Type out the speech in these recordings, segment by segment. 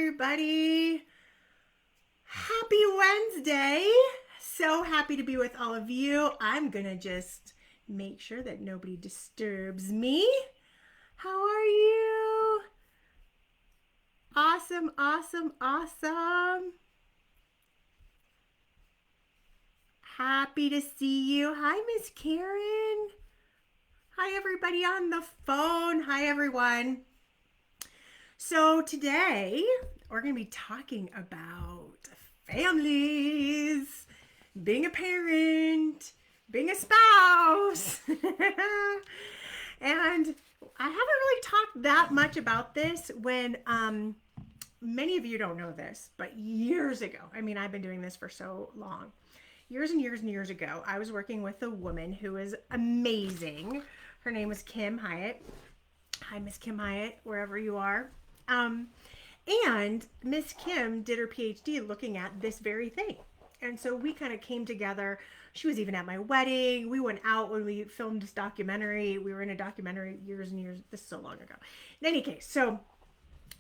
everybody. Happy Wednesday. So happy to be with all of you. I'm going to just make sure that nobody disturbs me. How are you? Awesome, awesome, awesome. Happy to see you. Hi, Miss Karen. Hi, everybody on the phone. Hi, everyone. So today we're going to be talking about families, being a parent, being a spouse. And I haven't really talked that much about this when many of you don't know this, but years ago, I've been doing this for so long. Years and years and years ago, I was working with a woman who is amazing. Her name was Kim Hyatt. Hi, Miss Kim Hyatt, wherever you are. And Miss Kim did her PhD looking at this very thing. And so we kind of came together. She was even at my wedding. We went out when we filmed this documentary. We were in a documentary years and years. This is so long ago. In any case, so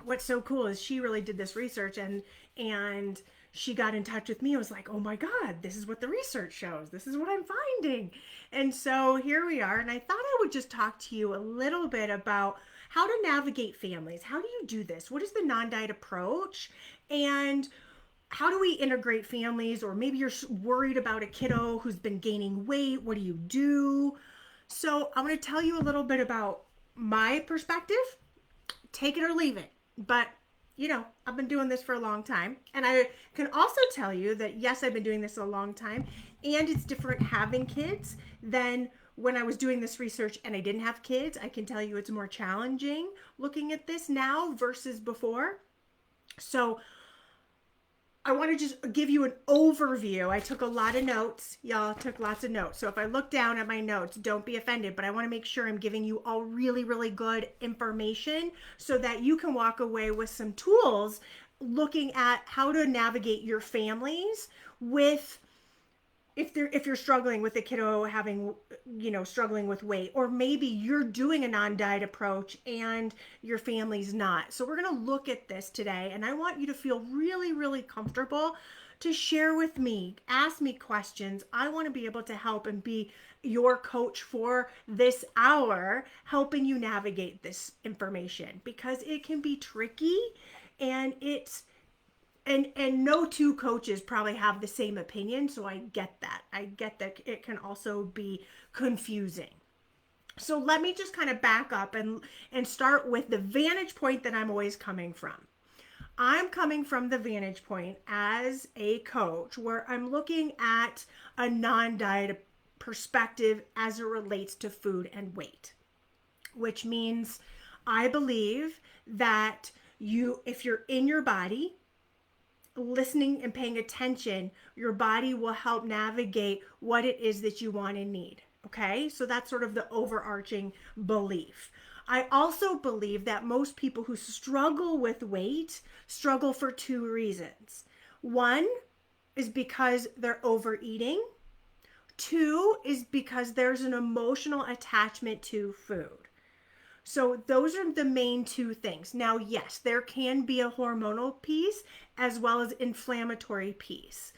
what's so cool is she really did this research and she got in touch with me. I was like, oh my God, this is what the research shows. This is what I'm finding. And so here we are. And I thought I would just talk to you a little bit about how to navigate families. How do you do this? What is the non-diet approach? And how do we integrate families? Or maybe you're worried about a kiddo who's been gaining weight. What do you do? So I'm going to tell you a little bit about my perspective. Take it or leave it. But I've been doing this for a long time. And I can also tell you that, yes, I've been doing this a long time. And it's different having kids than when I was doing this research and I didn't have kids. I can tell you it's more challenging looking at this now versus before. So I want to just give you an overview. I took a lot of notes. Y'all took lots of notes. So if I look down at my notes, don't be offended, but I want to make sure I'm giving you all really, really good information so that you can walk away with some tools looking at how to navigate your families with if you're struggling with a kiddo having, struggling with weight, or maybe you're doing a non-diet approach and your family's not. So we're going to look at this today, and I want you to feel really, really comfortable to share with me, ask me questions. I want to be able to help and be your coach for this hour, helping you navigate this information because it can be tricky and and no two coaches probably have the same opinion, so I get that. I get that it can also be confusing. So let me just kind of back up and start with the vantage point that I'm always coming from. I'm coming from the vantage point as a coach where I'm looking at a non-diet perspective as it relates to food and weight, which means I believe that if you're in your body, listening and paying attention, your body will help navigate what it is that you want and need. Okay, so that's sort of the overarching belief. I also believe that most people who struggle with weight struggle for two reasons. One is because they're overeating. Two is because there's an emotional attachment to food. So those are the main two things. Now, yes, there can be a hormonal piece as well as inflammatory piece.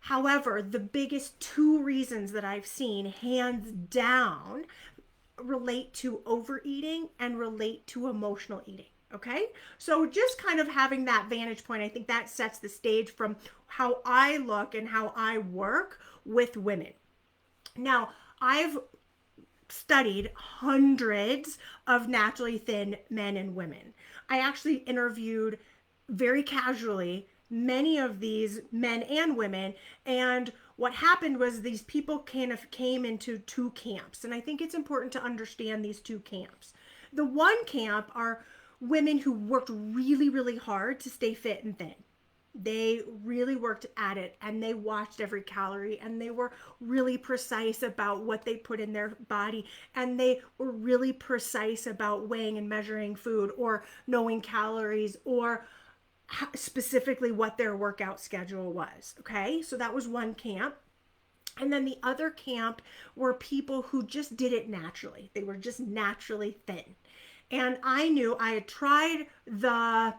However, the biggest two reasons that I've seen hands down relate to overeating and relate to emotional eating. Okay, so just kind of having that vantage point, I think that sets the stage from how I look and how I work with women. Now, I've studied hundreds of naturally thin men and women. I actually interviewed very casually many of these men and women, and what happened was these people kind of came into two camps, and I think it's important to understand these two camps. The one camp are women who worked really, really hard to stay fit and thin. They really worked at it and they watched every calorie and they were really precise about what they put in their body and they were really precise about weighing and measuring food or knowing calories or specifically what their workout schedule was. Okay, so that was one camp. And then the other camp were people who just did it naturally. They were just naturally thin. And I knew I had tried the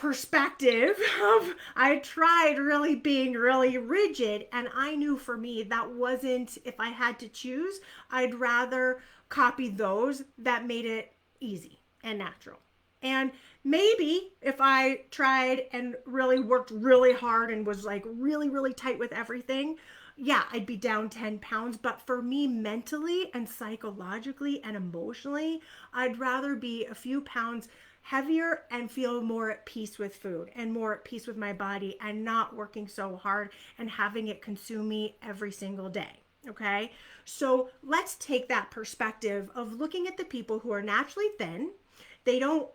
perspective of I tried really being really rigid, and I knew for me that wasn't, if I had to choose, I'd rather copy those that made it easy and natural. And maybe if I tried and really worked really hard and was like really, really tight with everything, yeah, I'd be down 10 pounds. But for me, mentally and psychologically and emotionally, I'd rather be a few pounds heavier and feel more at peace with food and more at peace with my body and not working so hard and having it consume me every single day. Okay. So let's take that perspective of looking at the people who are naturally thin. They don't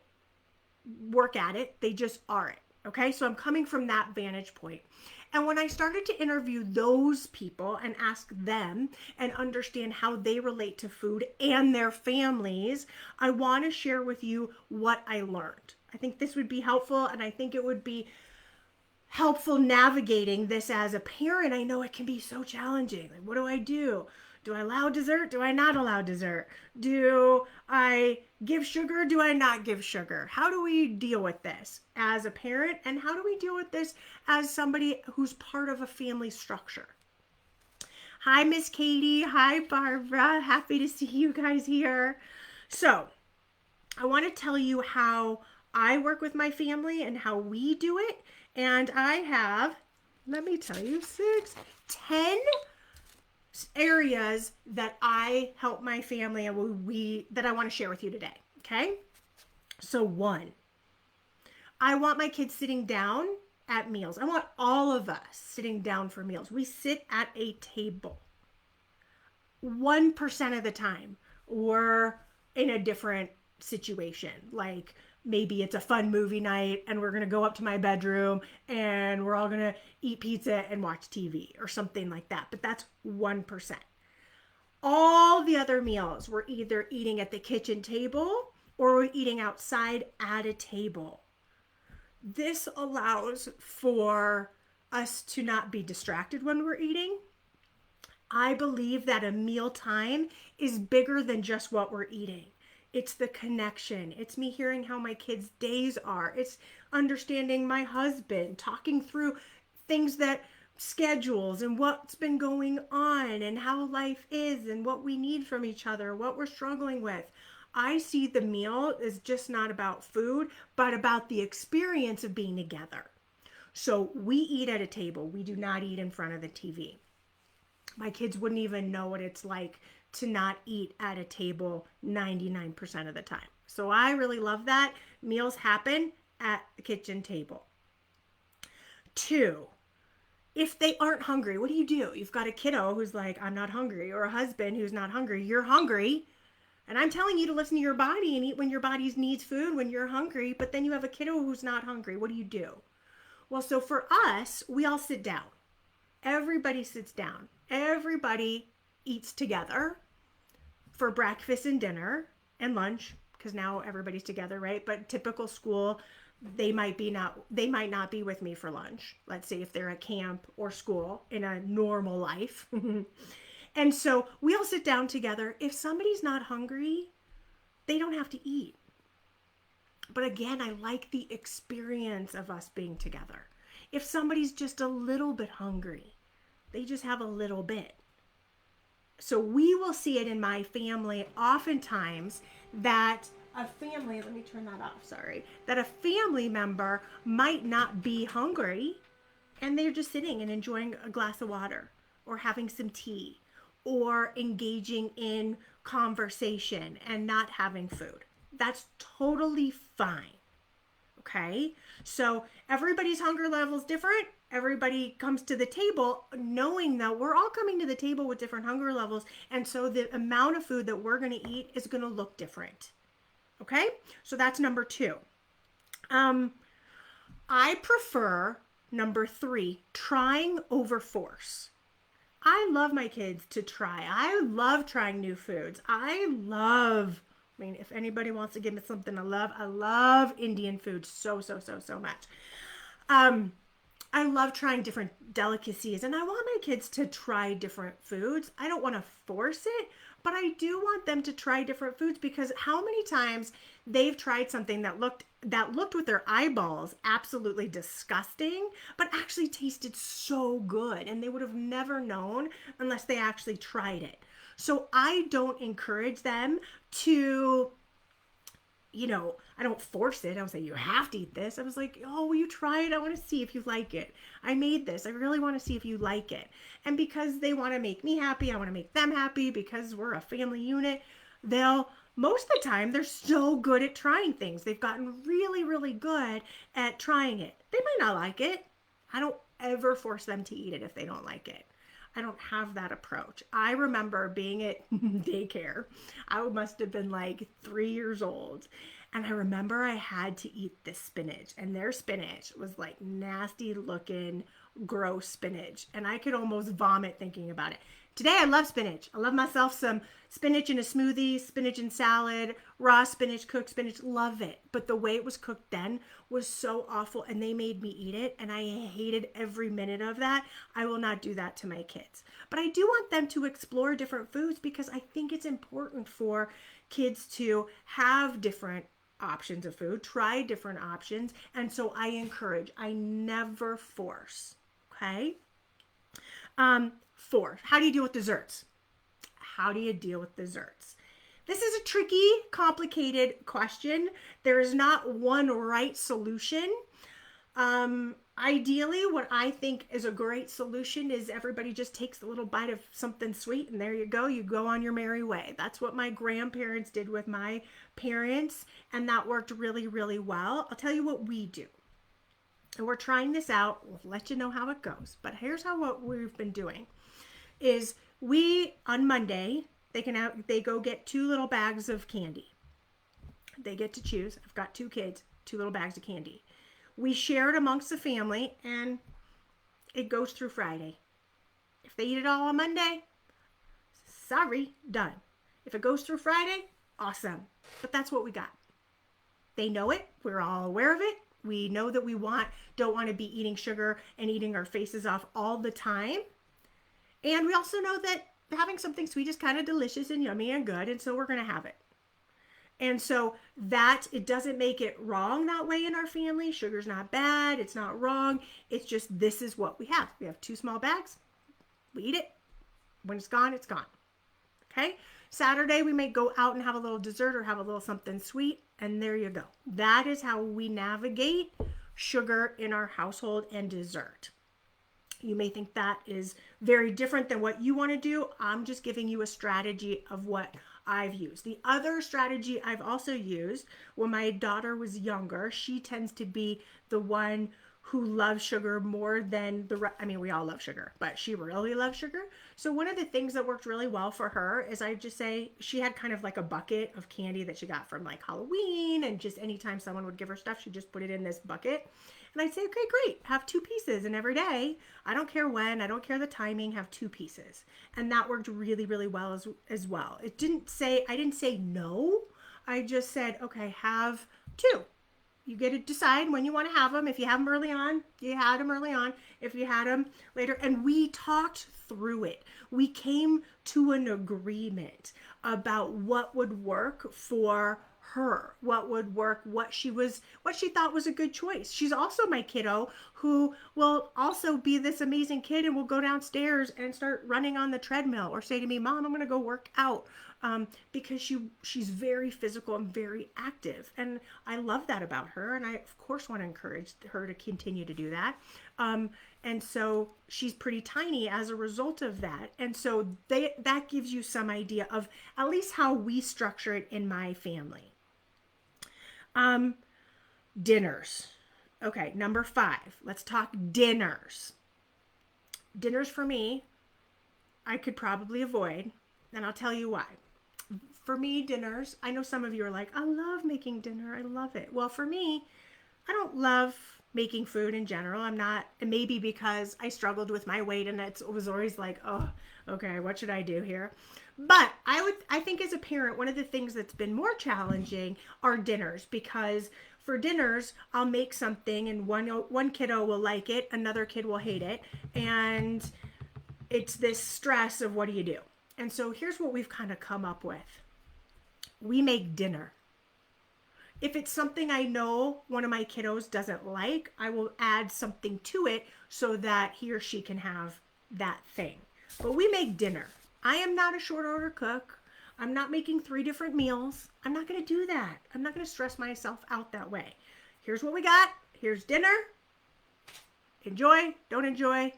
work at it, they just are it. Okay, so I'm coming from that vantage point. And when I started to interview those people and ask them and understand how they relate to food and their families, I want to share with you what I learned. I think this would be helpful, and I think it would be helpful navigating this as a parent. I know it can be so challenging. Like, what do I do? Do I allow dessert? Do I not allow dessert? Do I give sugar? Do I not give sugar? How do we deal with this as a parent? And how do we deal with this as somebody who's part of a family structure? Hi, Miss Katie. Hi, Barbara. Happy to see you guys here. So I want to tell you how I work with my family and how we do it. And I have, let me tell you, 10 areas that I help my family and that I want to share with you today. Okay. So 1, I want my kids sitting down at meals. I want all of us sitting down for meals. We sit at a table. 1% of the time we're in a different situation. Like maybe it's a fun movie night and we're going to go up to my bedroom and we're all going to eat pizza and watch TV or something like that. But that's 1%. All the other meals, we're either eating at the kitchen table or we're eating outside at a table. This allows for us to not be distracted when we're eating. I believe that a meal time is bigger than just what we're eating. It's the connection. It's me hearing how my kids' days are. It's understanding my husband, talking through things that schedules and what's been going on and how life is and what we need from each other, what we're struggling with. I see the meal as just not about food, but about the experience of being together. So we eat at a table. We do not eat in front of the TV. My kids wouldn't even know what it's like to not eat at a table 99% of the time. So I really love that. Meals happen at the kitchen table. 2, if they aren't hungry, what do? You've got a kiddo who's like, I'm not hungry, or a husband who's not hungry. You're hungry. And I'm telling you to listen to your body and eat when your body needs food when you're hungry, but then you have a kiddo who's not hungry. What do? Well, so for us, we all sit down. Everybody sits down. Everybody eats together for breakfast and dinner and lunch, because now everybody's together, right? But typical school, they might not be with me for lunch. Let's say if they're at camp or school in a normal life. And so we all sit down together. If somebody's not hungry, they don't have to eat. But again, I like the experience of us being together. If somebody's just a little bit hungry, they just have a little bit. So we will see it in my family oftentimes that a family, let me turn that off, sorry, that a family member might not be hungry and they're just sitting and enjoying a glass of water or having some tea or engaging in conversation and not having food. That's totally fine. Okay, so everybody's hunger level is different. Everybody comes to the table knowing that we're all coming to the table with different hunger levels. And so the amount of food that we're going to eat is going to look different. Okay, so that's number 2. I prefer number 3, trying over force. I love my kids to try. I love trying new foods. I mean, if anybody wants to give me something I love Indian food so much. I love trying different delicacies and I want my kids to try different foods. I don't want to force it, But I do want them to try different foods, because how many times they've tried something that looked with their eyeballs absolutely disgusting, but actually tasted so good, and they would have never known unless they actually tried it. So I don't encourage them to, I don't force it. I don't say you have to eat this. I was like, oh, will you try it? I want to see if you like it. I made this. I really want to see if you like it. And because they want to make me happy, I want to make them happy, because we're a family unit, most of the time, they're so good at trying things. They've gotten really, really good at trying it. They might not like it. I don't ever force them to eat it if they don't like it. I don't have that approach. I remember being at daycare. I must have been like 3 years old. And I remember I had to eat this spinach, and their spinach was like nasty looking, gross spinach. And I could almost vomit thinking about it. Today, I love spinach. I love myself some spinach in a smoothie, spinach in salad, raw spinach, cooked spinach. Love it. But the way it was cooked then was so awful, and they made me eat it, and I hated every minute of that. I will not do that to my kids. But I do want them to explore different foods, because I think it's important for kids to have different options of food, try different options. And so I encourage, I never force. Okay? Four, how do you deal with desserts? How do you deal with desserts? This is a tricky, complicated question. There is not one right solution. Ideally, what I think is a great solution is everybody just takes a little bite of something sweet, and there you go. You go on your merry way. That's what my grandparents did with my parents, and that worked really, really well. I'll tell you what we do. And we're trying this out. We'll let you know how it goes. But here's what we've been doing is on Monday, they go get 2 little bags of candy. They get to choose. I've got 2 kids, 2 little bags of candy. We share it amongst the family, and it goes through Friday. If they eat it all on Monday, sorry, done. If it goes through Friday, awesome. But that's what we got. They know it. We're all aware of it. We know that we don't want to be eating sugar and eating our faces off all the time. And we also know that having something sweet is kind of delicious and yummy and good, and so we're going to have it. And so it doesn't make it wrong that way in our family. Sugar's not bad. It's not wrong. It's just, this is what we have. We have 2 small bags. We eat it. When it's gone, it's gone. Okay? Saturday, we may go out and have a little dessert or have a little something sweet. And there you go. That is how we navigate sugar in our household and dessert. You may think that is very different than what you want to do. I'm just giving you a strategy of what I've used. The other strategy I've also used when my daughter was younger, she tends to be the one who loves sugar more than we all love sugar, but she really loves sugar. So one of the things that worked really well for her is I just say she had kind of like a bucket of candy that she got from like Halloween, and just anytime someone would give her stuff, she just put it in this bucket. And I'd say, okay, great, have 2 pieces. And every day, I don't care when, I don't care the timing, have 2 pieces. And that worked really, really well as well. I didn't say no. I just said, okay, have 2. You get to decide when you want to have them. If you have them early on, you had them early on. If you had them later, and we talked through it. We came to an agreement about what would work for her, what would work, what she thought was a good choice. She's also my kiddo who will also be this amazing kid and will go downstairs and start running on the treadmill or say to me, Mom, I'm going to go work out, because she's very physical and very active. And I love that about her. And I, of course, want to encourage her to continue to do that. And so she's pretty tiny as a result of that. And so that gives you some idea of at least how we structure it in my family. Dinners. Okay, number 5. Let's talk dinners. Dinners for me, I could probably avoid, and I'll tell you why. For me, dinners, I know some of you are like, I love making dinner. I love it. Well, for me, I don't love making food in general. I'm not, maybe because I struggled with my weight and it was always like, oh, okay, what should I do here? But I think as a parent, one of the things that's been more challenging are dinners, because for dinners, I'll make something and one kiddo will like it, another kid will hate it. And it's this stress of what do you do? And so here's what we've kind of come up with. We make dinner. If it's something I know one of my kiddos doesn't like, I will add something to it so that he or she can have that thing. But we make dinner. I am not a short order cook. I'm not making 3 different meals. I'm not going to do that. I'm not going to stress myself out that way. Here's what we got. Here's dinner. Enjoy, don't enjoy.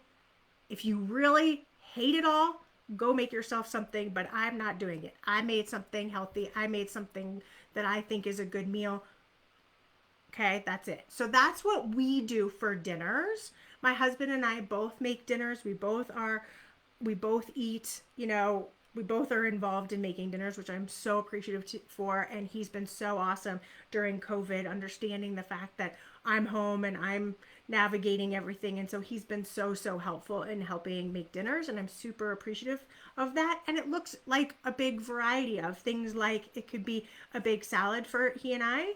If you really hate it all, go make yourself something, but I'm not doing it. I made something healthy. I made something that I think is a good meal. Okay, that's it. So that's what we do for dinners. My husband and I both make dinners. We both eat, we both are involved in making dinners, which I'm so appreciative for. And he's been so awesome during COVID, understanding the fact that I'm home and I'm navigating everything. And so he's been so, so helpful in helping make dinners. And I'm super appreciative of that. And it looks like a big variety of things. Like it could be a big salad for he and I.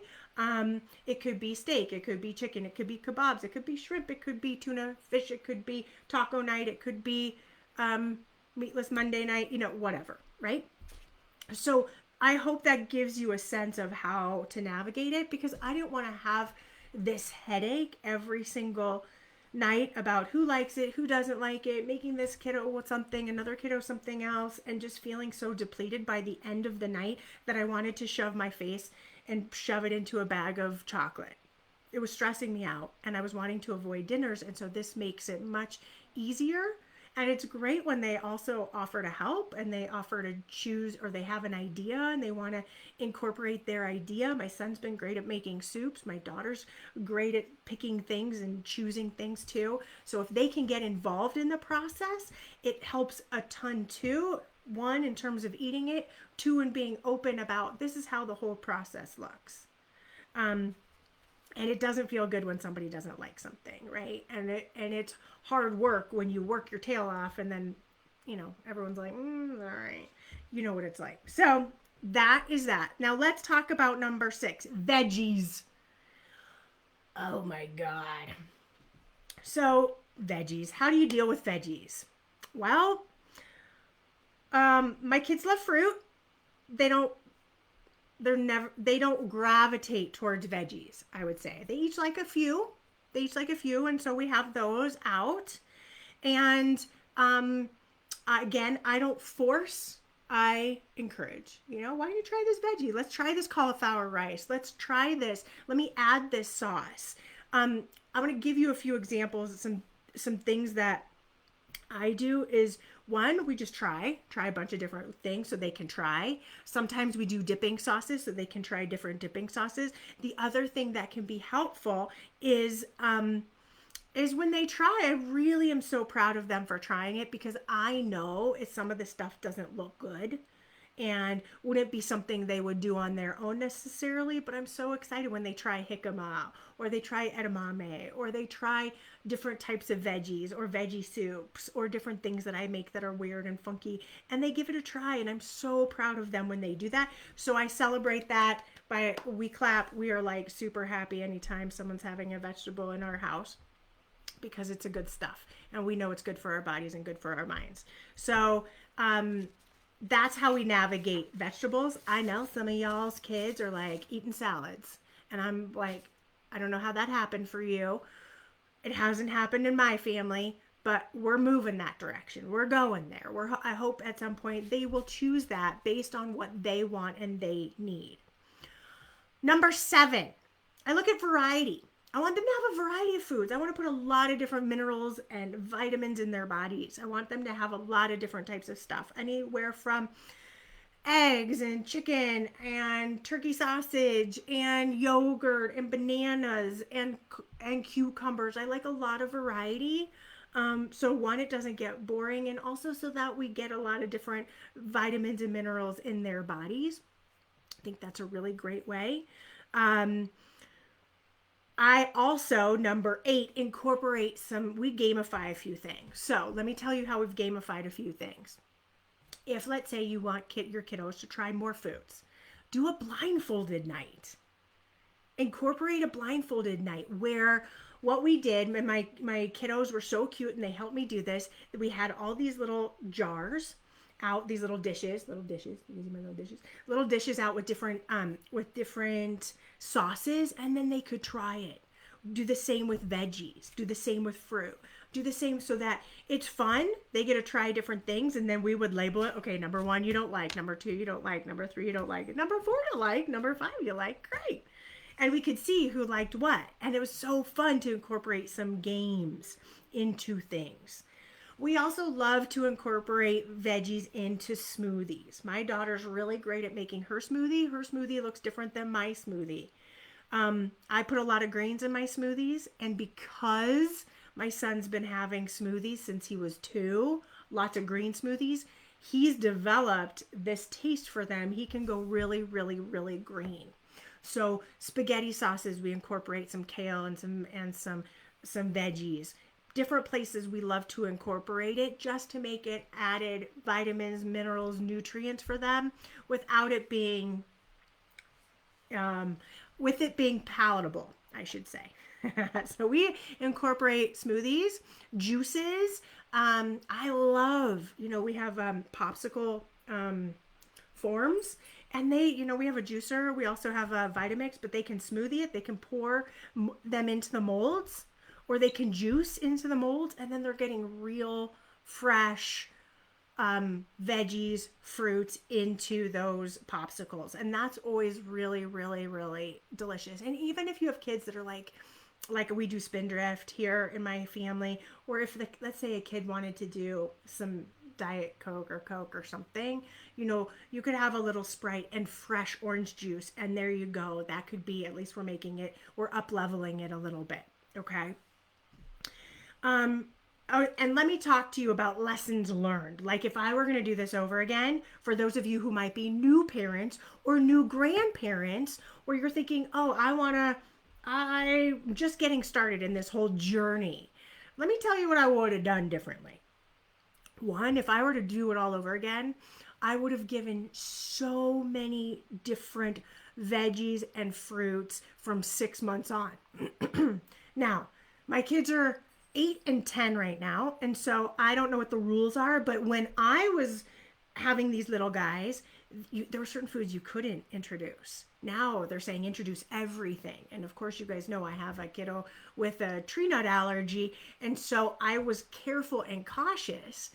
It could be steak, it could be chicken, it could be kebabs, it could be shrimp, it could be tuna fish, it could be taco night, it could be meatless Monday night, whatever, right? So I hope that gives you a sense of how to navigate it, because I didn't want to have this headache every single night about who likes it, who doesn't like it, making this kiddo something, another kiddo something else, and just feeling so depleted by the end of the night that I wanted to shove my face and shove it into a bag of chocolate. It was stressing me out, and I was wanting to avoid dinners, and so this makes it much easier. And it's great when they also offer to help and they offer to choose, or they have an idea and they want to incorporate their idea. My son's been great at making soups. My daughter's great at picking things and choosing things too. So if they can get involved in the process, it helps a ton too. 1, in terms of eating it. 2, in being open about this is how the whole process looks. And it doesn't feel good when somebody doesn't like something, right? And it's hard work when you work your tail off and then, everyone's like, all right. You know what it's like. So that is that. Now let's talk about number 6, veggies. Oh my God. So veggies, how do you deal with veggies? Well, my kids love fruit. They don't gravitate towards veggies, I would say. They each like a few. And so we have those out. And again, I don't force, I encourage. Why don't you try this veggie? Let's try this cauliflower rice. Let's try this. Let me add this sauce. I'm going to give you a few examples, some things that I do is, 1, we just try a bunch of different things so they can try. Sometimes we do dipping sauces so they can try different dipping sauces. The other thing that can be helpful is when they try, I really am so proud of them for trying it, because I know if some of the stuff doesn't look good and wouldn't be something they would do on their own necessarily, but I'm so excited when they try jicama, or they try edamame, or they try different types of veggies or veggie soups, or different things that I make that are weird and funky, and they give it a try, and I'm so proud of them when they do that. So I celebrate that we clap. We are like super happy anytime someone's having a vegetable in our house, because it's a good stuff and we know it's good for our bodies and good for our minds. So that's how we navigate vegetables. I know some of y'all's kids are like eating salads, and I'm like, I don't know how that happened for you. It hasn't happened in my family, but we're moving that direction. We're going there. I hope at some point they will choose that based on what they want and they need. Number 7, I look at variety. I want them to have a variety of foods. I want to put a lot of different minerals and vitamins in their bodies. I want them to have a lot of different types of stuff. Anywhere from eggs and chicken and turkey sausage and yogurt and bananas and cucumbers. I like a lot of variety. So 1, it doesn't get boring, and also so that we get a lot of different vitamins and minerals in their bodies. I think that's a really great way. I also, number 8, incorporate we gamify a few things. So let me tell you how we've gamified a few things. If, let's say, you want your kiddos to try more foods, do a blindfolded night. Incorporate a blindfolded night where what we did, and my kiddos were so cute and they helped me do this, we had all these little jars, out these little dishes, using my little dishes out with different sauces, and then they could try it. Do the same with veggies, do the same with fruit, do the same, so that it's fun. They get to try different things, and then we would label it. Okay, number 1 you don't like, number 2 you don't like, number 3 you don't like, number 4 you like, number 5 you like. Great. And we could see who liked what. And it was so fun to incorporate some games into things. We also love to incorporate veggies into smoothies. My daughter's really great at making her smoothie. Her smoothie looks different than my smoothie. I put a lot of grains in my smoothies, and because my son's been having smoothies since he was 2, lots of green smoothies, he's developed this taste for them. He can go really, really, really green. So spaghetti sauces, we incorporate some kale and some veggies. Different places we love to incorporate it just to make it added vitamins, minerals, nutrients for them without it being palatable, I should say. So we incorporate smoothies, juices. I love, we have popsicle forms, and we have a juicer. We also have a Vitamix, but they can smoothie it. They can pour them into the molds, or they can juice into the molds, and then they're getting real fresh veggies, fruits into those popsicles. And that's always really, really, really delicious. And even if you have kids that are like we do Spindrift here in my family, or if let's say a kid wanted to do some Diet Coke or something, you could have a little Sprite and fresh orange juice, and there you go. That could be, at least we're up leveling it a little bit. Okay. And let me talk to you about lessons learned. Like, if I were going to do this over again, for those of you who might be new parents or new grandparents, or you're thinking, oh, I'm just getting started in this whole journey. Let me tell you what I would have done differently. One, if I were to do it all over again, I would have given so many different veggies and fruits from 6 months on. Now, my kids are 8 and 10 right now, and so I don't know what the rules are, but when I was having these little guys, there were certain foods you couldn't introduce. Now they're saying introduce everything. And of course, you guys know I have a kiddo with a tree nut allergy, and so I was careful and cautious,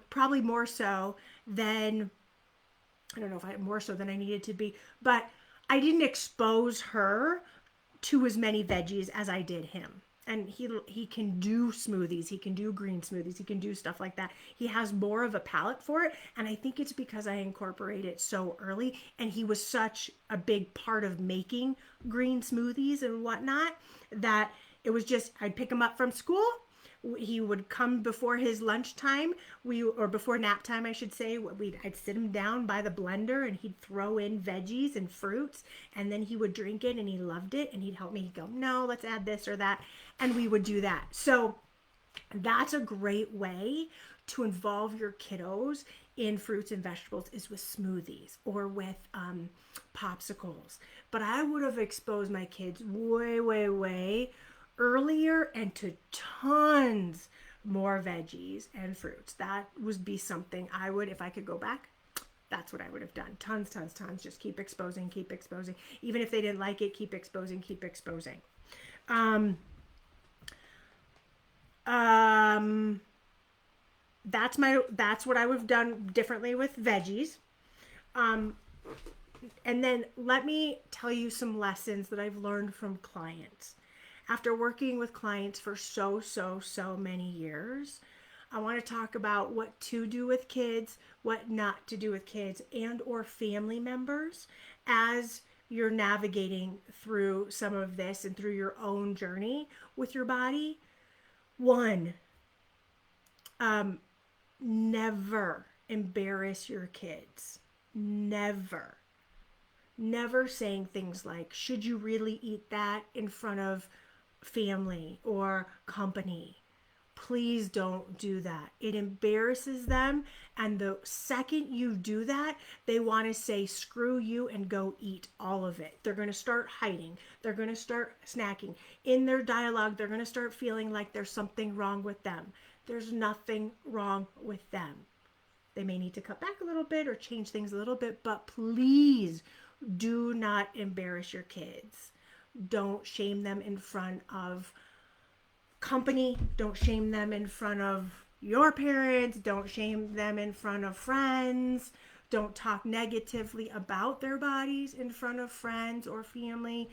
probably more so than, I don't know if more so than I needed to be, but I didn't expose her to as many veggies as I did him. And he can do smoothies, he can do green smoothies, he can do stuff like that. He has more of a palate for it, and I think it's because I incorporate it so early, and he was such a big part of making green smoothies and whatnot, that it was just, I'd pick him up from school, he would come before his lunchtime, or before nap time, I should say. I'd sit him down by the blender, and he'd throw in veggies and fruits, and then he would drink it, and he loved it, and he'd help me. He'd go, no, let's add this or that, and we would do that. So that's a great way to involve your kiddos in fruits and vegetables, is with smoothies or with popsicles. But I would have exposed my kids way, way, way earlier, and to tons more veggies and fruits. That would be something I would, if I could go back, that's what I would have done. Tons. Just keep exposing. Even if they didn't like it, keep exposing. That's what I would have done differently with veggies. And then let me tell you some lessons that I've learned from clients. After working with clients for so many years, I want to talk about what to do with kids, what not to do with kids, and or family members as you're navigating through some of this and through your own journey with your body. One, never embarrass your kids. Never saying things like, should you really eat that in front of family or company? Please don't do that. It embarrasses them, and the second you do that, they want to say screw you and go eat all of it. They're going to start hiding. They're going to start snacking. In their dialogue, they're going to start feeling like there's something wrong with them. There's nothing wrong with them. They may need to cut back a little bit or change things a little bit, but please do not embarrass your kids. Don't shame them in front of company. Don't shame them in front of your parents. Don't shame them in front of friends. Don't talk negatively about their bodies in front of friends or family.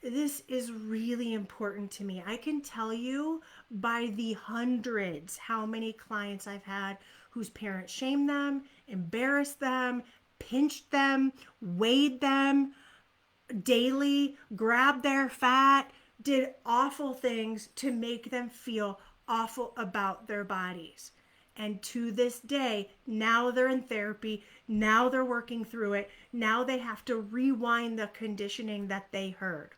This is really important to me. I can tell you by the hundreds how many clients I've had whose parents shamed them, embarrassed them, pinched them, weighed them daily, grabbed their fat, did awful things to make them feel awful about their bodies. And to this day, now they're in therapy. Now they're working through it. Now they have to rewind the conditioning that they heard.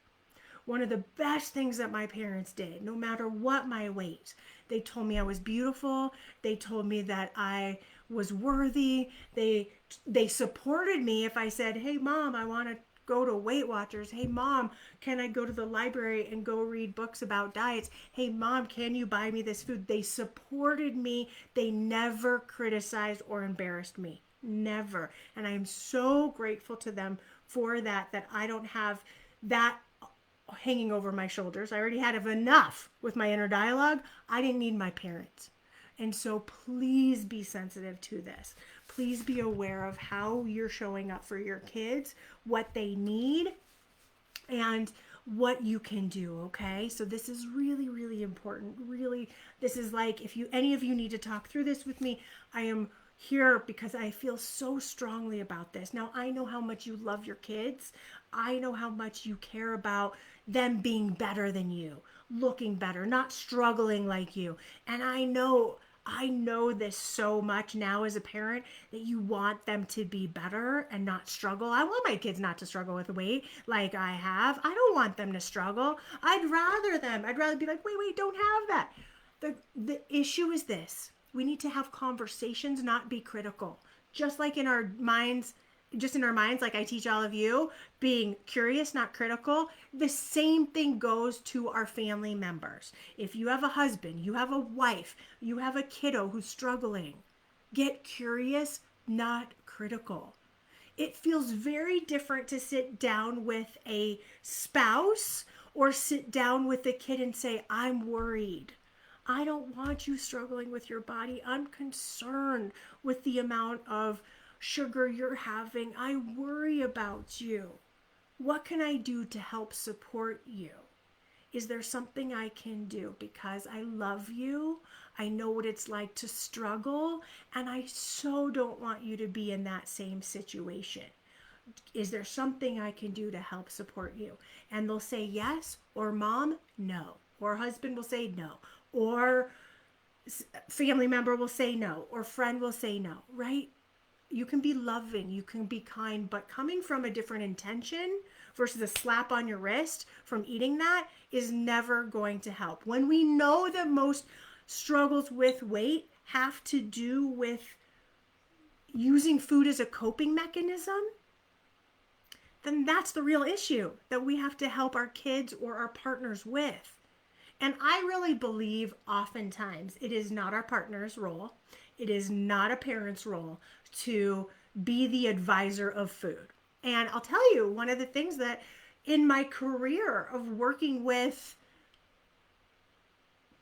One of the best things that my parents did, no matter what my weight, they told me I was beautiful. They told me that I was worthy. They supported me if I said, "Hey mom, I want to go to Weight Watchers. Hey mom, can I go to the library and go read books about diets? Hey mom, can you buy me this food?" They supported me. They never criticized or embarrassed me. Never. And I am so grateful to them for that I don't have that hanging over my shoulders. I already had enough with my inner dialogue. I didn't need my parents. And so please be sensitive to this. Please be aware of how you're showing up for your kids, what they need, and what you can do, okay? So this is really, really important. Really, this is like, if any of you need to talk through this with me, I am here because I feel so strongly about this. Now, I know how much you love your kids. I know how much you care about them being better than you, looking better, not struggling like you. And I know this so much now as a parent that you want them to be better and not struggle. I want my kids not to struggle with weight like I have. I don't want them to struggle. I'd rather be like, wait, don't have that. The issue is this. We need to have conversations, not be critical. Just like in our minds, like I teach all of you, being curious, not critical. The same thing goes to our family members. If you have a husband, you have a wife, you have a kiddo who's struggling, get curious, not critical. It feels very different to sit down with a spouse or sit down with a kid and say, "I'm worried. I don't want you struggling with your body. I'm concerned with the amount of sugar you're having. I worry about you. What can I do to help support you? Is there something I can do? Because I love you. I know what it's like to struggle, and I so don't want you to be in that same situation. Is there something I can do to help support you?" And they'll say yes, or mom, no, or husband will say no, or family member will say no, or friend will say no, right? You can be loving, you can be kind, but coming from a different intention versus a slap on your wrist from eating that is never going to help. When we know that most struggles with weight have to do with using food as a coping mechanism, then that's the real issue that we have to help our kids or our partners with. And I really believe oftentimes it is not our partner's role, it is not a parent's role to be the advisor of food. And I'll tell you, one of the things that in my career of working with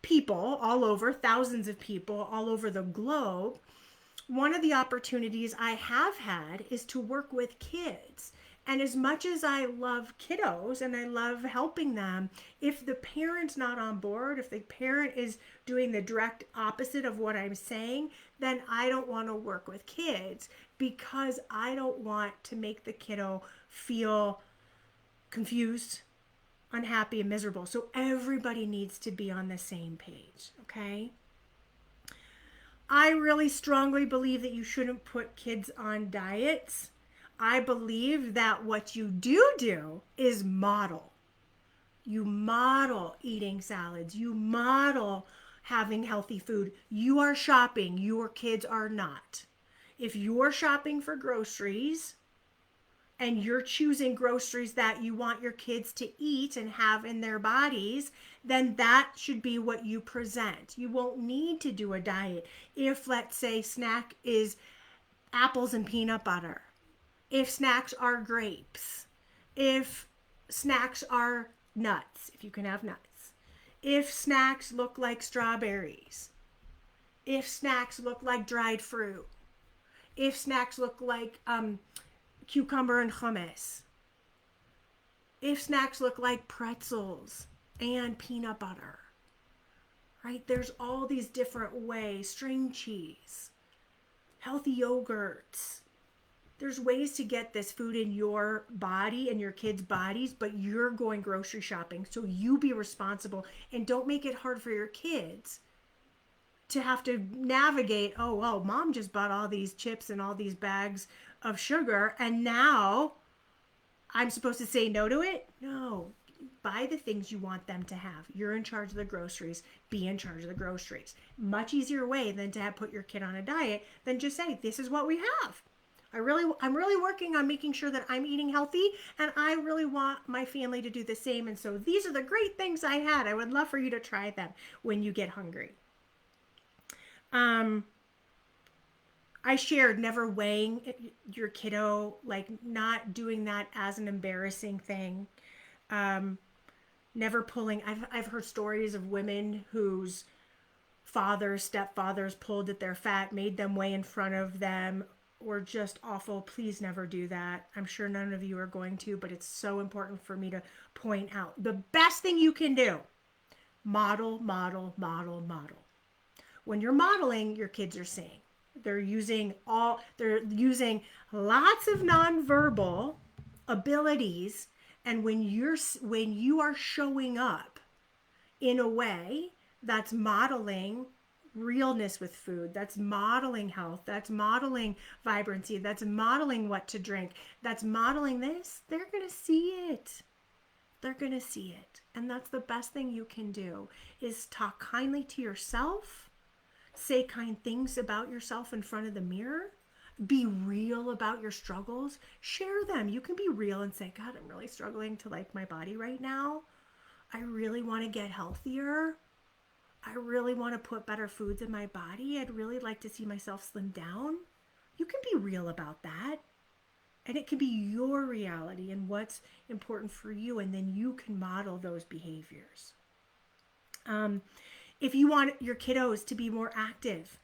people all over, thousands of people all over the globe, one of the opportunities I have had is to work with kids. And as much as I love kiddos and I love helping them, if the parent's not on board, if the parent is doing the direct opposite of what I'm saying, then I don't want to work with kids because I don't want to make the kiddo feel confused, unhappy, and miserable. So everybody needs to be on the same page, okay? I really strongly believe that you shouldn't put kids on diets. I believe that what you do is model. You model eating salads. You model having healthy food. You are shopping. Your kids are not. If you're shopping for groceries and you're choosing groceries that you want your kids to eat and have in their bodies, then that should be what you present. You won't need to do a diet if, let's say, snack is apples and peanut butter, if snacks are grapes, if snacks are nuts, if you can have nuts, if snacks look like strawberries, if snacks look like dried fruit, if snacks look like cucumber and hummus, if snacks look like pretzels and peanut butter, right? There's all these different ways, string cheese, healthy yogurts. There's ways to get this food in your body and your kids' bodies, but you're going grocery shopping. So you be responsible and don't make it hard for your kids to have to navigate, oh, well, mom just bought all these chips and all these bags of sugar, and now I'm supposed to say no to it? No. Buy the things you want them to have. You're in charge of the groceries. Be in charge of the groceries. Much easier way than to have put your kid on a diet than just say, this is what we have. I'm really working on making sure that I'm eating healthy, and I really want my family to do the same. And so these are the great things I had. I would love for you to try them when you get hungry. I shared never weighing your kiddo, like not doing that as an embarrassing thing. Never pulling. I've heard stories of women whose fathers, stepfathers pulled at their fat, made them weigh in front of them, were just awful. Please never do that. I'm sure none of you are going to, but it's so important for me to point out. The best thing you can do, model, model, model, model. When you're modeling, your kids are seeing. They're using lots of nonverbal abilities, and when you are showing up in a way that's modeling realness with food, that's modeling health, that's modeling vibrancy, that's modeling what to drink, that's modeling this, they're going to see it. They're going to see it. And that's the best thing you can do, is talk kindly to yourself, say kind things about yourself in front of the mirror, be real about your struggles, share them. You can be real and say, God, I'm really struggling to like my body right now. I really want to get healthier. I really want to put better foods in my body. I'd really like to see myself slim down. You can be real about that. And it can be your reality and what's important for you. And then you can model those behaviors. If you want your kiddos to be more active,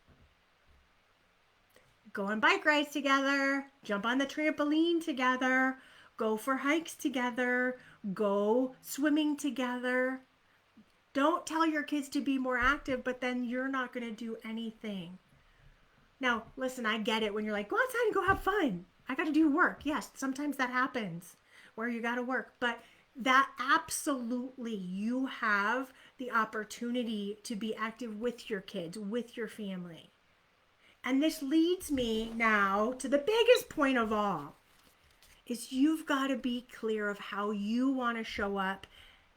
go on bike rides together, jump on the trampoline together, go for hikes together, go swimming together. Don't tell your kids to be more active, but then you're not going to do anything. Now, listen, I get it when you're like, go outside and go have fun. I got to do work. Yes, sometimes that happens where you got to work, but that absolutely, you have the opportunity to be active with your kids, with your family. And this leads me now to the biggest point of all, is you've got to be clear of how you want to show up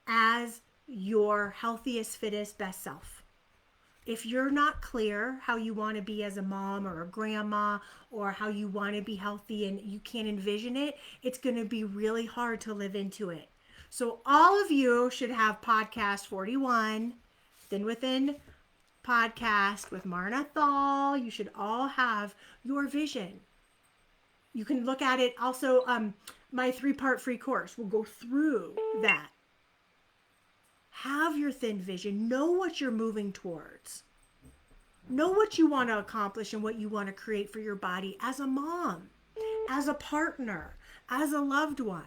as your healthiest, fittest, best self. If you're not clear how you want to be as a mom or a grandma, or how you want to be healthy and you can't envision it, it's going to be really hard to live into it. So all of you should have podcast 41, Thin Within podcast with Marna Thall. You should all have your vision. You can look at it also. My 3-part free course will go through that. Have your thin vision. Know what you're moving towards. Know what you want to accomplish and what you want to create for your body as a mom, as a partner, as a loved one.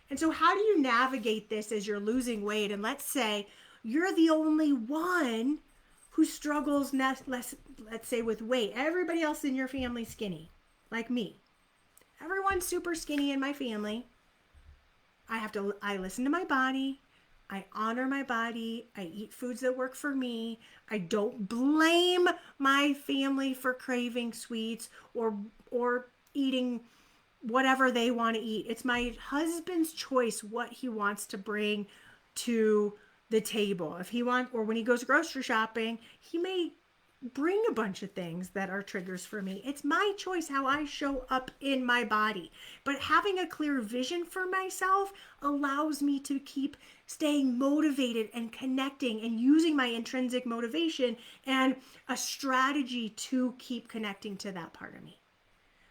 And so how do you navigate this as you're losing weight? And let's say you're the only one who struggles, let's say, with weight. Everybody else in your family skinny, like me. Everyone's super skinny in my family. I listen to my body. I honor my body. I eat foods that work for me. I don't blame my family for craving sweets or eating whatever they want to eat. It's my husband's choice what he wants to bring to the table. If he wants, or when he goes grocery shopping, he may bring a bunch of things that are triggers for me. It's my choice how I show up in my body. But having a clear vision for myself allows me to keep staying motivated and connecting and using my intrinsic motivation and a strategy to keep connecting to that part of me.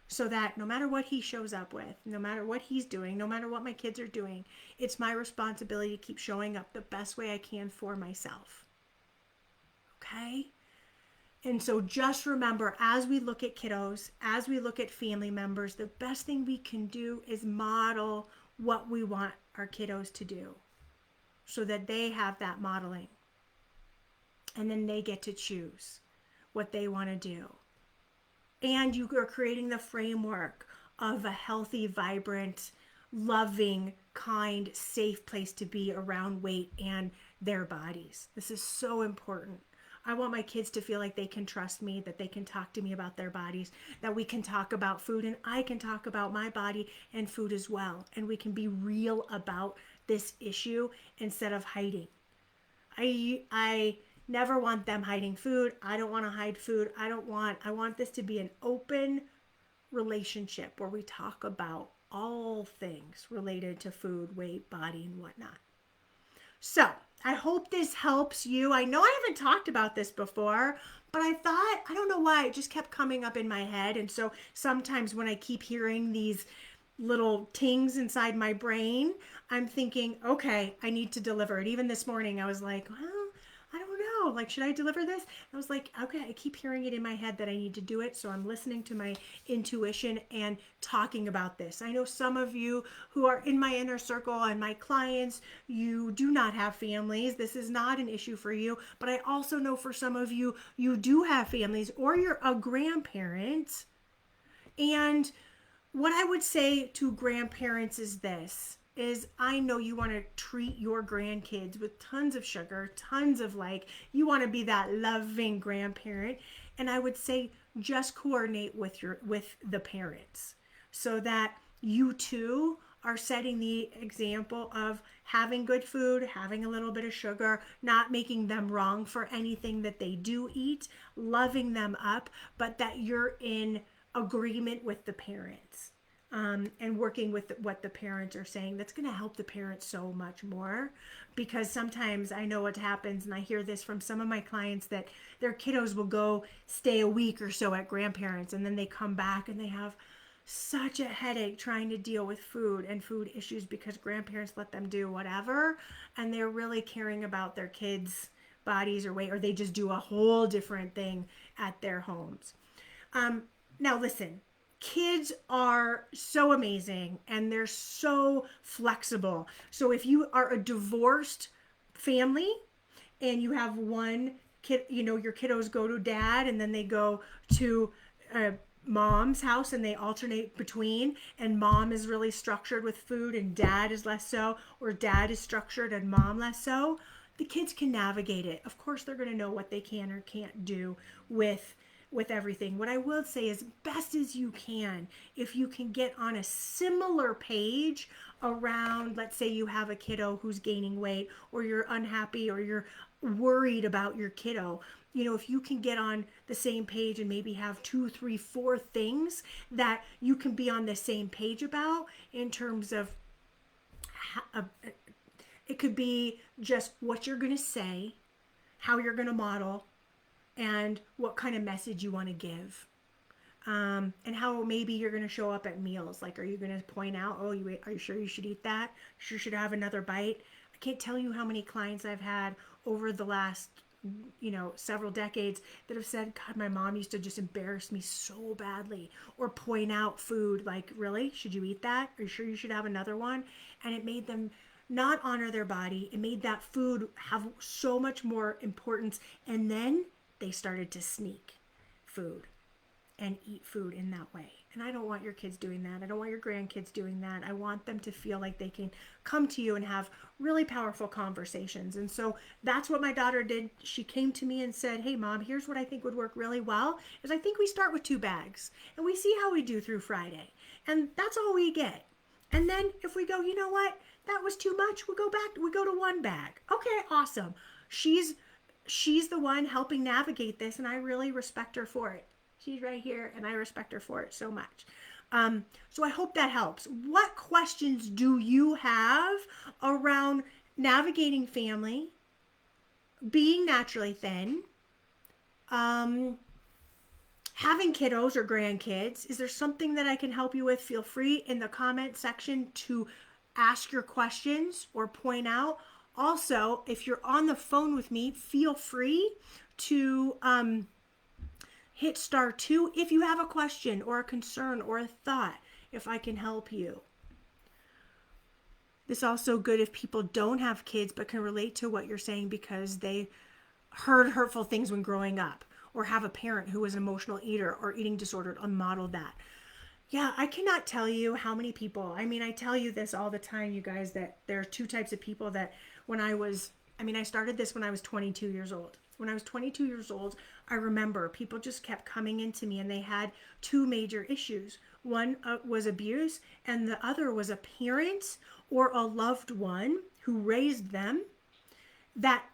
So that no matter what he shows up with, no matter what he's doing, no matter what my kids are doing, it's my responsibility to keep showing up the best way I can for myself. Okay? And so just remember, as we look at kiddos, as we look at family members, the best thing we can do is model what we want our kiddos to do so that they have that modeling. And then they get to choose what they want to do. And you are creating the framework of a healthy, vibrant, loving, kind, safe place to be around weight and their bodies. This is so important. I want my kids to feel like they can trust me, that they can talk to me about their bodies, that we can talk about food, and I can talk about my body and food as well. And we can be real about this issue instead of hiding. I never want them hiding food. I don't want to hide food. I want this to be an open relationship where we talk about all things related to food, weight, body, and whatnot. So I hope this helps you. I know I haven't talked about this before, but I thought, I don't know why, it just kept coming up in my head. And so sometimes when I keep hearing these little tings inside my brain, I'm thinking, okay, I need to deliver it. Even this morning, I was like, well, I don't know. Like, should I deliver this? I was like, okay, I keep hearing it in my head that I need to do it. So I'm listening to my intuition and talking about this. I know some of you who are in my inner circle and my clients, you do not have families. This is not an issue for you. But I also know for some of you, you do have families or you're a grandparent. And what I would say to grandparents is this. I know you want to treat your grandkids with tons of sugar, tons of you want to be that loving grandparent. And I would say just coordinate with the parents so that you too are setting the example of having good food, having a little bit of sugar, not making them wrong for anything that they do eat, loving them up, but that you're in agreement with the parents. And working with what the parents are saying. That's going to help the parents so much more, because sometimes I know what happens, and I hear this from some of my clients, that their kiddos will go stay a week or so at grandparents, and then they come back and they have such a headache trying to deal with food and food issues because grandparents let them do whatever, and they're really caring about their kids' bodies or weight, or they just do a whole different thing at their homes. Now listen, kids are so amazing and they're so flexible. So if you are a divorced family and you have one kid, your kiddos go to dad and then they go to mom's house and they alternate between, and mom is really structured with food and dad is less so, or dad is structured and mom less so, the kids can navigate it. Of course, they're going to know what they can or can't do with everything. What I will say is, best as you can, if you can get on a similar page around, let's say you have a kiddo who's gaining weight, or you're unhappy, or you're worried about your kiddo, if you can get on the same page and maybe have 2, 3, 4 things that you can be on the same page about in terms of, it could be just what you're going to say, how you're going to model, and what kind of message you want to give. And how maybe you're going to show up at meals. Like, are you going to point out, are you sure you should eat that? Sure should have another bite? I can't tell you how many clients I've had over the last, several decades that have said, God, my mom used to just embarrass me so badly, or point out food like, really? Should you eat that? Are you sure you should have another one? And it made them not honor their body. It made that food have so much more importance. And then they started to sneak food and eat food in that way. And I don't want your kids doing that. I don't want your grandkids doing that. I want them to feel like they can come to you and have really powerful conversations. And so that's what my daughter did. She came to me and said, hey, Mom, here's what I think would work really well, is I think we start with 2 bags and we see how we do through Friday. And that's all we get. And then if we go, you know what, that was too much, we go to 1 bag. Okay, awesome. She's she's the one helping navigate this, and I really respect her for it. She's right here, and I respect her for it so much. So I hope that helps. What questions do you have around navigating family, being naturally thin, um, having kiddos or grandkids? Is there something that I can help you with? Feel free in the comment section to ask your questions or point out. Also, if you're on the phone with me, feel free to hit *2 if you have a question or a concern or a thought, if I can help you. This is also good if people don't have kids but can relate to what you're saying because they heard hurtful things when growing up, or have a parent who was an emotional eater or eating disordered and modeled that. Yeah, I cannot tell you how many people, I mean, I tell you this all the time, you guys, that there are two types of people that I started this when I was 22 years old. When I was 22 years old, I remember people just kept coming into me and they had two major issues. One was abuse, and the other was a parent or a loved one who raised them that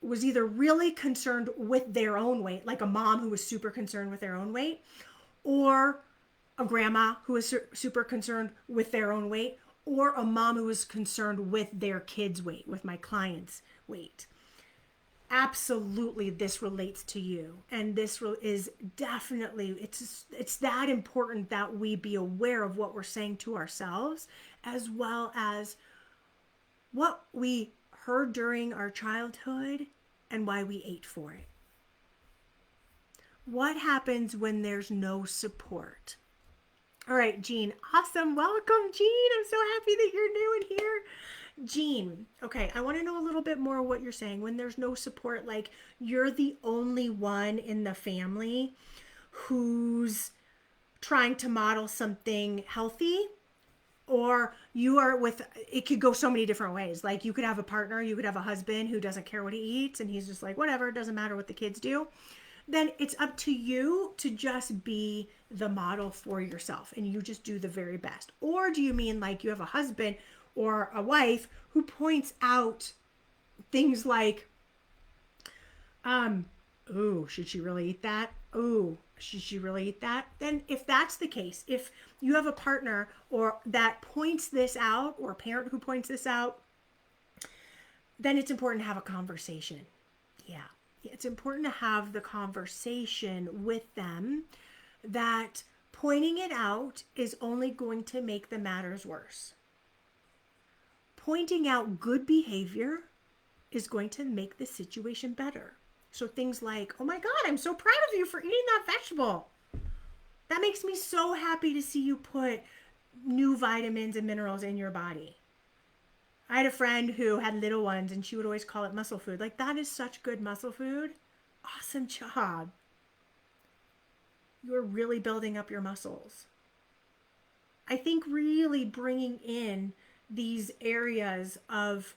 was either really concerned with their own weight, like a mom who was super concerned with their own weight, or a grandma who was super concerned with their own weight, or a mom who was concerned with their kids' weight, with my clients' weight. Absolutely, this relates to you, and this is definitely, it's that important that we be aware of what we're saying to ourselves, as well as what we heard during our childhood and why we ate for it. What happens when there's no support? All right, Jean. Awesome. Welcome, Jean. I'm so happy that you're new in here. Jean, okay, I want to know a little bit more what you're saying. When there's no support, like you're the only one in the family who's trying to model something healthy, or you are with, it could go so many different ways. Like you could have a partner, you could have a husband who doesn't care what he eats and he's just like, whatever, it doesn't matter what the kids do. Then it's up to you to just be the model for yourself and you just do the very best. Or do you mean like you have a husband or a wife who points out things like, ooh, should she really eat that? Ooh, should she really eat that? Then if that's the case, if you have a partner or that points this out, or a parent who points this out, then it's important to have a conversation. Yeah, it's important to have the conversation with them, that pointing it out is only going to make the matters worse. Pointing out good behavior is going to make the situation better. So things like, oh my God, I'm so proud of you for eating that vegetable. That makes me so happy to see you put new vitamins and minerals in your body. I had a friend who had little ones and she would always call it muscle food. Like, that is such good muscle food. Awesome job. You're really building up your muscles. I think really bringing in these areas of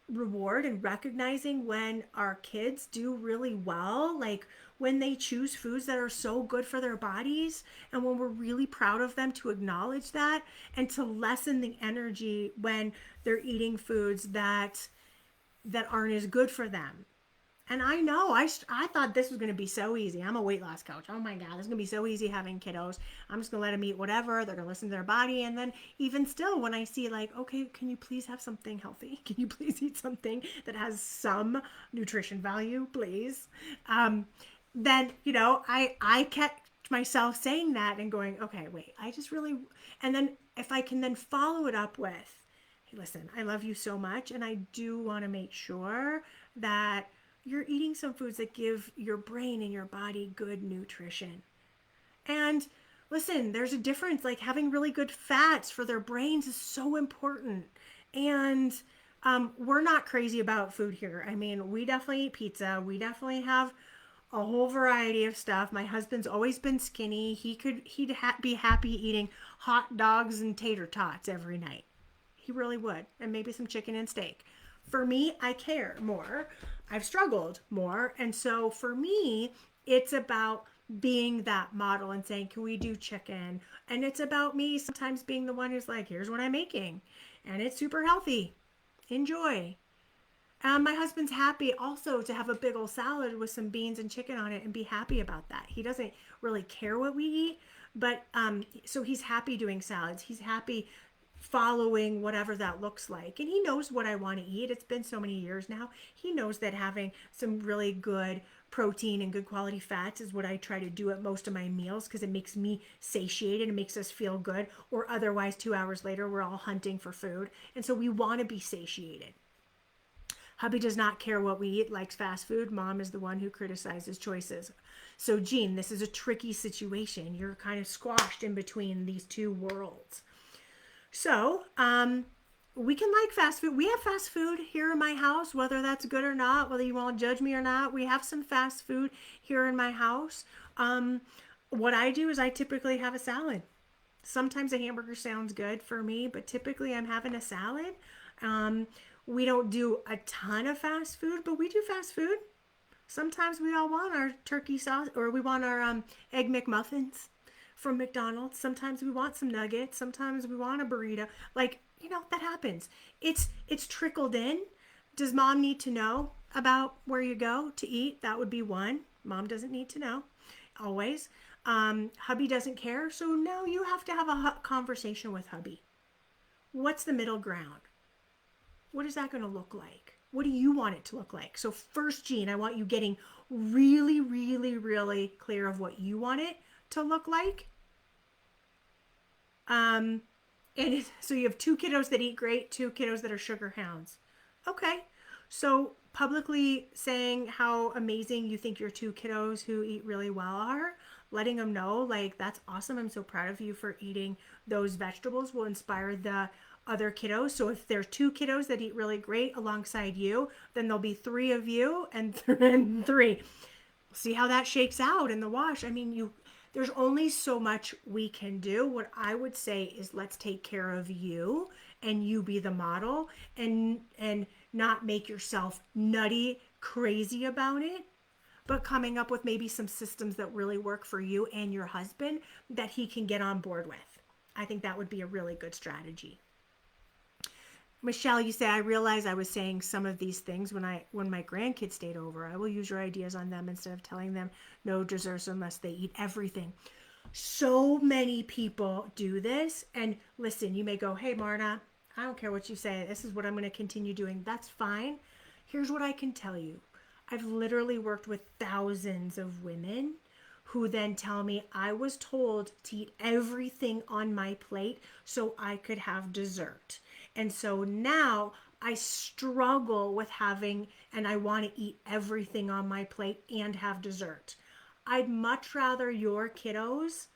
reward and recognizing when our kids do really well, like when they choose foods that are so good for their bodies, and when we're really proud of them, to acknowledge that and to lessen the energy when they're eating foods that aren't as good for them. And I know, I thought this was going to be so easy. I'm a weight loss coach. Oh my God, this is going to be so easy having kiddos. I'm just going to let them eat whatever. They're going to listen to their body. And then even still, when I see like, okay, can you please have something healthy? Can you please eat something that has some nutrition value, please? Then, I kept myself saying that and going, okay, wait, I just really, and then if I can then follow it up with, hey, listen, I love you so much. And I do want to make sure that you're eating some foods that give your brain and your body good nutrition. And listen, there's a difference. Like having really good fats for their brains is so important. And we're not crazy about food here. I mean, we definitely eat pizza. We definitely have a whole variety of stuff. My husband's always been skinny. He'd be happy eating hot dogs and tater tots every night. He really would. And maybe some chicken and steak. For me, I care more. I've struggled more. And so for me, it's about being that model and saying, can we do chicken? And it's about me sometimes being the one who's like, here's what I'm making. And it's super healthy. Enjoy. My husband's happy also to have a big old salad with some beans and chicken on it and be happy about that. He doesn't really care what we eat, but so he's happy doing salads. He's happy following whatever that looks like. And he knows what I want to eat. It's been so many years now. He knows that having some really good protein and good quality fats is what I try to do at most of my meals because it makes me satiated and makes us feel good. Or otherwise, 2 hours later, we're all hunting for food. And so we want to be satiated. Hubby does not care what we eat, likes fast food. Mom is the one who criticizes choices. So, Jean, this is a tricky situation. You're kind of squashed in between these two worlds. So, we can like fast food. We have fast food here in my house, whether that's good or not, whether you want to judge me or not. We have some fast food here in my house. What I do is I typically have a salad. Sometimes a hamburger sounds good for me, but typically I'm having a salad. We don't do a ton of fast food, but we do fast food. Sometimes we all want our turkey sauce or we want our egg McMuffins from McDonald's. Sometimes we want some nuggets. Sometimes we want a burrito. Like, that happens. It's trickled in. Does mom need to know about where you go to eat? That would be one. Mom doesn't need to know always. Hubby doesn't care. So now you have to have a conversation with hubby. What's the middle ground? What is that going to look like? What do you want it to look like? So first, Jean, I want you getting really, really, really clear of what you want it to look like. So you have 2 kiddos that eat great, 2 kiddos that are sugar hounds. Okay. So publicly saying how amazing you think your 2 kiddos who eat really well are, letting them know, like, that's awesome. I'm so proud of you for eating those vegetables will inspire the other kiddos. So if there's 2 kiddos that eat really great alongside you, then there'll be 3 of you and 3. See how that shakes out in the wash. I mean, there's only so much we can do. What I would say is let's take care of you and you be the model and not make yourself nutty crazy about it, but coming up with maybe some systems that really work for you and your husband that he can get on board with. I think that would be a really good strategy. Michelle, you say, I realized I was saying some of these things when my grandkids stayed over. I will use your ideas on them instead of telling them no desserts unless they eat everything. So many people do this. And listen, you may go, hey, Marna, I don't care what you say. This is what I'm going to continue doing. That's fine. Here's what I can tell you. I've literally worked with thousands of women who then tell me I was told to eat everything on my plate so I could have dessert. And so now I struggle with and I want to eat everything on my plate and have dessert. I'd much rather your kiddos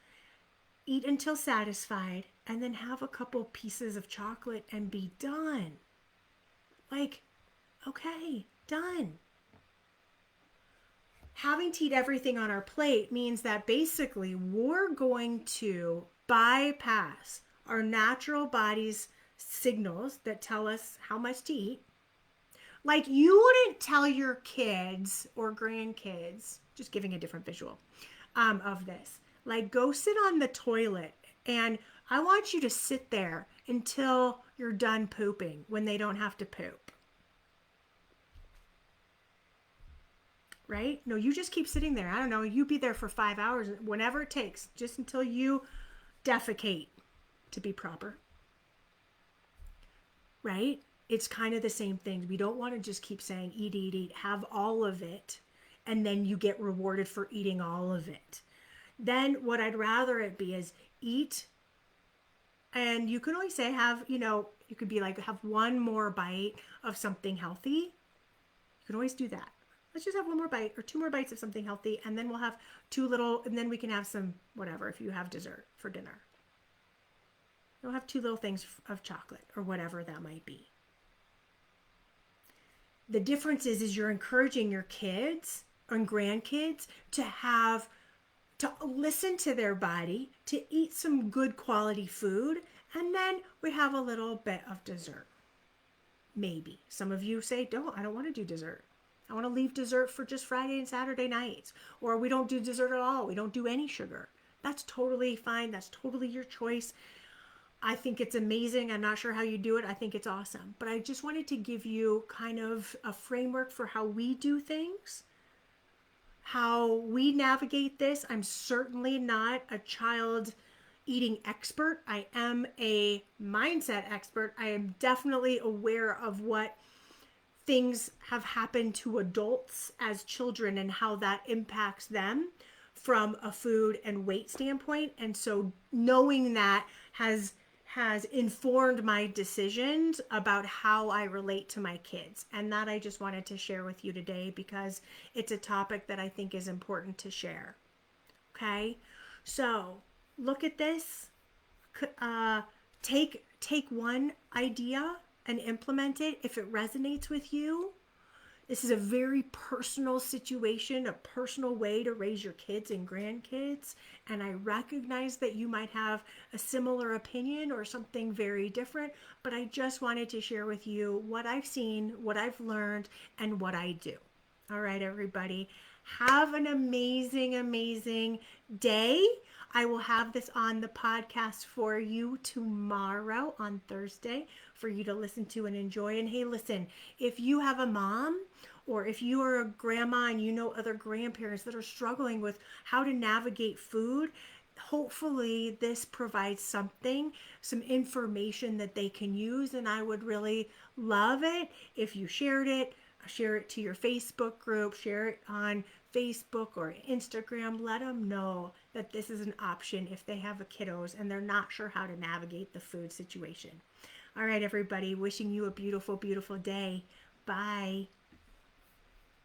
eat until satisfied and then have a couple pieces of chocolate and be done. Like, okay, done. Having to eat everything on our plate means that basically we're going to bypass our natural body's signals that tell us how much to eat. Like, you wouldn't tell your kids or grandkids, just giving a different visual of this, like, go sit on the toilet and I want you to sit there until you're done pooping when they don't have to poop. Right? No, you just keep sitting there. I don't know. You be there for 5 hours, whenever it takes, just until you defecate, to be proper. Right? It's kind of the same thing. We don't want to just keep saying eat, eat, eat, have all of it, and then you get rewarded for eating all of it. Then what I'd rather it be is eat, and you can always say you could be like, have one more bite of something healthy. You can always do that. Let's just have one more bite or 2 more bites of something healthy, and then we'll have 2 little, and then we can have some whatever if you have dessert for dinner. You'll have 2 little things of chocolate or whatever that might be. The difference is you're encouraging your kids and grandkids to listen to their body, to eat some good quality food, and then we have a little bit of dessert. Maybe. Some of you say, I don't want to do dessert. I want to leave dessert for just Friday and Saturday nights. Or we don't do dessert at all. We don't do any sugar. That's totally fine. That's totally your choice. I think it's amazing. I'm not sure how you do it. I think it's awesome. But I just wanted to give you kind of a framework for how we do things, how we navigate this. I'm certainly not a child eating expert. I am a mindset expert. I am definitely aware of what things have happened to adults as children and how that impacts them from a food and weight standpoint. And so knowing that has informed my decisions about how I relate to my kids. And that I just wanted to share with you today because it's a topic that I think is important to share. Okay? So, look at this. Uh, take one idea and implement it if it resonates with you. This is a very personal situation, a personal way to raise your kids and grandkids. And I recognize that you might have a similar opinion or something very different, but I just wanted to share with you what I've seen, what I've learned, and what I do. All right, everybody. Have an amazing, amazing day. I will have this on the podcast for you tomorrow on Thursday for you to listen to and enjoy. And hey, listen, if you have a mom or if you are a grandma and you know other grandparents that are struggling with how to navigate food, hopefully this provides some information that they can use. And I would really love it if you shared it. Share it to your Facebook group, share it on Facebook or Instagram. Let them know that this is an option if they have a kiddos and they're not sure how to navigate the food situation. All right, everybody, wishing you a beautiful, beautiful day. Bye.